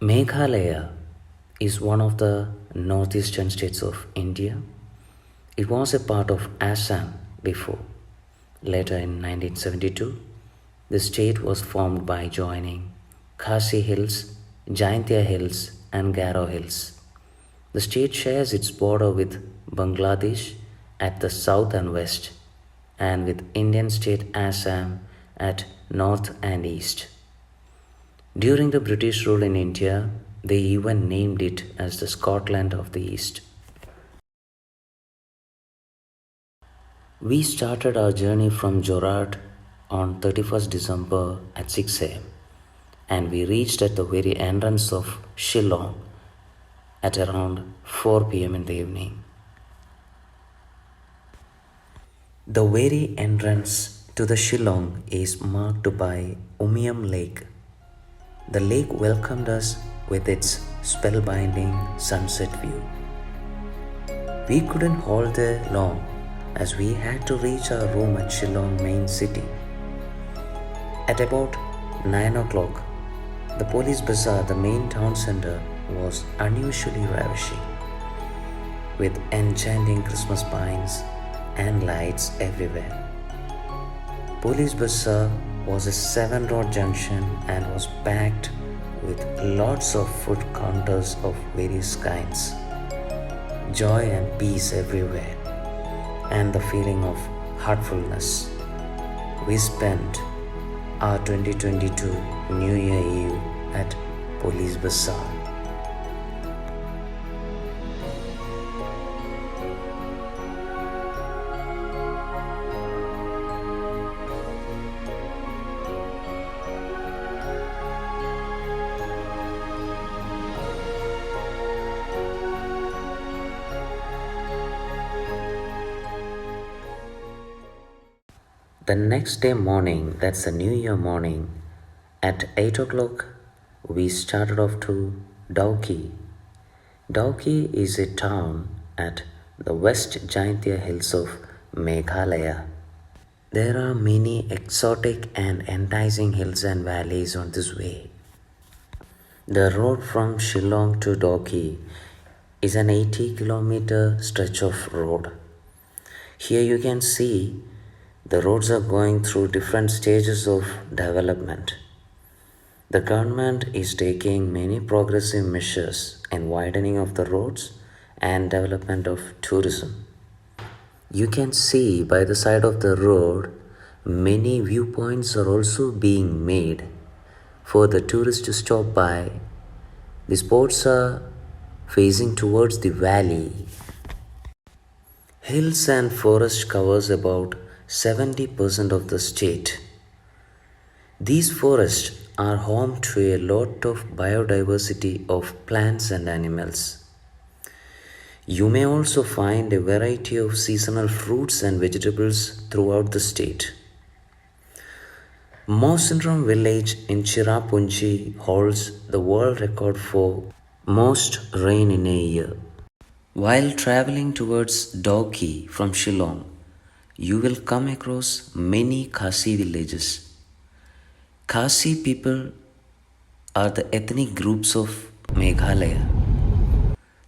Meghalaya is one of the northeastern states of India. It was a part of Assam before. Later in 1972, the state was formed by joining Khasi Hills, Jaintia Hills, and Garo Hills. The state shares its border with Bangladesh at the south and west, and with Indian state Assam at north and east. During the British rule in India, they even named it as the Scotland of the East. We started our journey from Jorhat on 31st December at 6 am, and we reached at the very entrance of Shillong at around 4 pm in the evening. The very entrance to the Shillong is marked by Umiam Lake. The lake welcomed us with its spellbinding sunset view. We couldn't hold there long as we had to reach our room at Shillong main city. At about 9 o'clock, the police bazaar, the main town center, was unusually ravishing, with enchanting Christmas pines and lights everywhere. Police bazaar was a 7-road junction and was packed with lots of food counters of various kinds. Joy and peace everywhere, and the feeling of heartfulness. We spent our 2022 New Year Eve at Police Bazaar. The next day morning, that's the New Year morning, at 8 o'clock, we started off to Dauki. Dauki is a town at the West Jaintia Hills of Meghalaya. There are many exotic and enticing hills and valleys on this way. The road from Shillong to Dauki is an 80-kilometer stretch of road. Here you can see the roads are going through different stages of development. The government is taking many progressive measures in widening of the roads and development of tourism. You can see by the side of the road, many viewpoints are also being made for the tourists to stop by. The spots are facing towards the valley. Hills and forest covers about 70% of the state. These forests are home to a lot of biodiversity of plants and animals. You may also find a variety of seasonal fruits and vegetables throughout the state. Mosindram village in Cherrapunji holds the world record for most rain in a year. While traveling towards Dauki from Shillong, you will come across many Khasi villages. Khasi people are the ethnic groups of Meghalaya.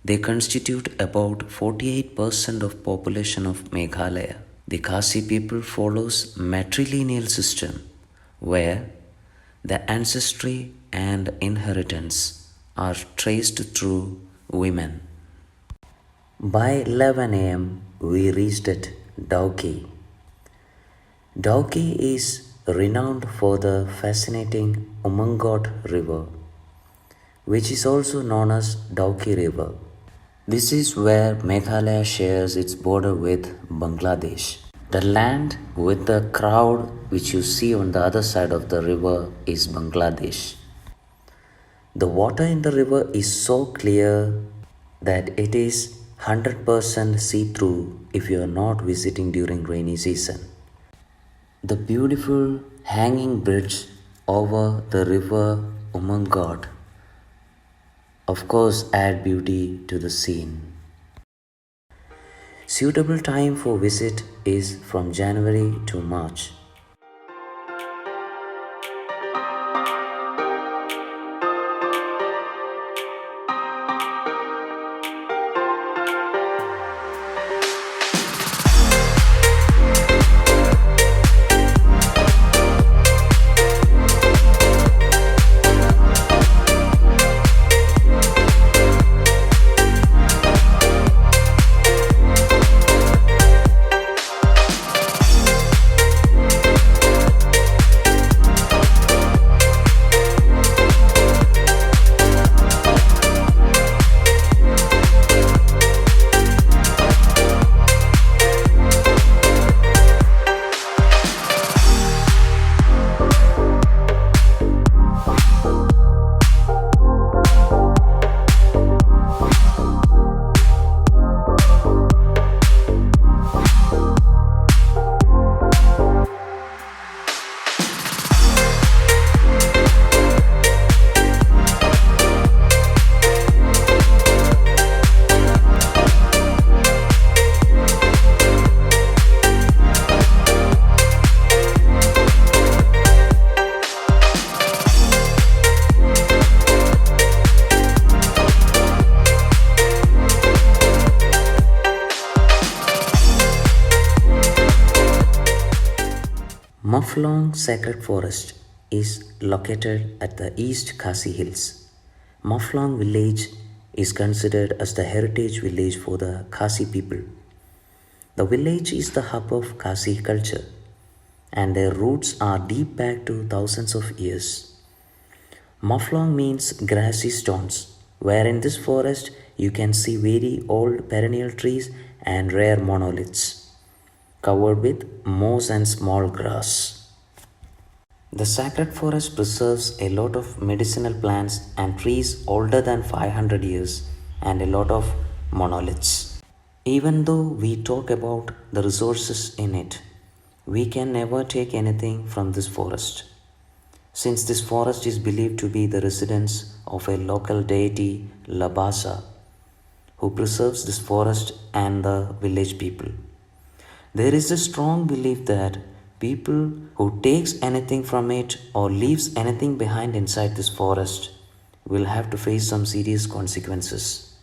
They constitute about 48% of population of Meghalaya. The Khasi people follows matrilineal system where the ancestry and inheritance are traced through women. By 11 am, we reached at Dauki. Dauki is renowned for the fascinating Umangot River, which is also known as Dauki River. This is where Meghalaya shares its border with Bangladesh. The land with the crowd which you see on the other side of the river is Bangladesh. The water in the river is so clear that it is 100% see-through if you are not visiting during rainy season. The beautiful hanging bridge over the river Umangot of course add beauty to the scene. Suitable time for visit is from January to March. Maflong Sacred Forest is located at the East Khasi Hills. Maflong village is considered as the heritage village for the Khasi people. The village is the hub of Khasi culture and their roots are deep back to thousands of years. Maflong means grassy stones, where in this forest you can see very old perennial trees and rare monoliths, covered with moss and small grass. The sacred forest preserves a lot of medicinal plants and trees older than 500 years and a lot of monoliths. Even though we talk about the resources in it, we can never take anything from this forest. Since this forest is believed to be the residence of a local deity, Labasa, who preserves this forest and the village people. There is a strong belief that people who takes anything from it or leaves anything behind inside this forest will have to face some serious consequences.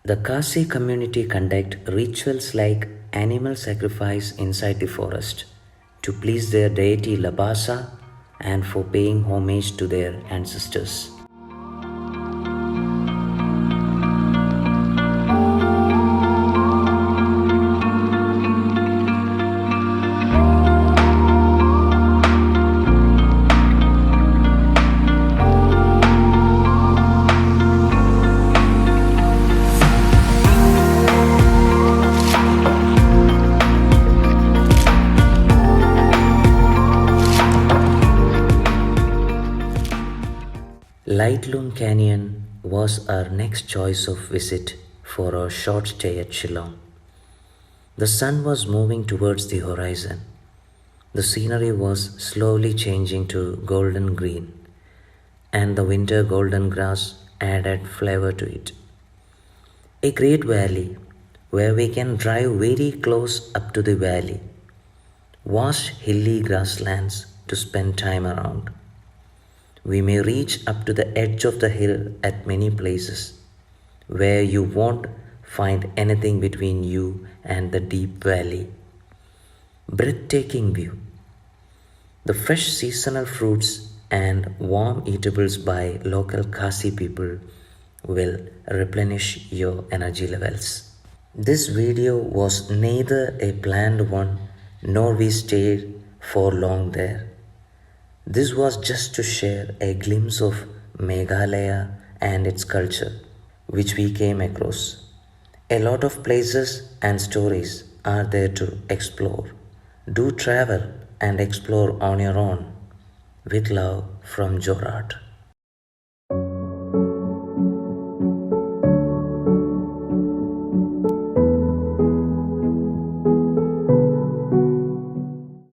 The Kasi community conduct rituals like animal sacrifice inside the forest to please their deity Labasa and for paying homage to their ancestors. Laitlum Canyon was our next choice of visit for our short stay at Shillong. The sun was moving towards the horizon. The scenery was slowly changing to golden green, and the winter golden grass added flavor to it. A great valley where we can drive very close up to the valley, vast hilly grasslands to spend time around. We may reach up to the edge of the hill at many places where you won't find anything between you and the deep valley. Breathtaking view. The fresh seasonal fruits and warm eatables by local Khasi people will replenish your energy levels. This video was neither a planned one nor we stayed for long there. This was just to share a glimpse of Meghalaya and its culture, which we came across. A lot of places and stories are there to explore. Do travel and explore on your own. With love from Jorhat.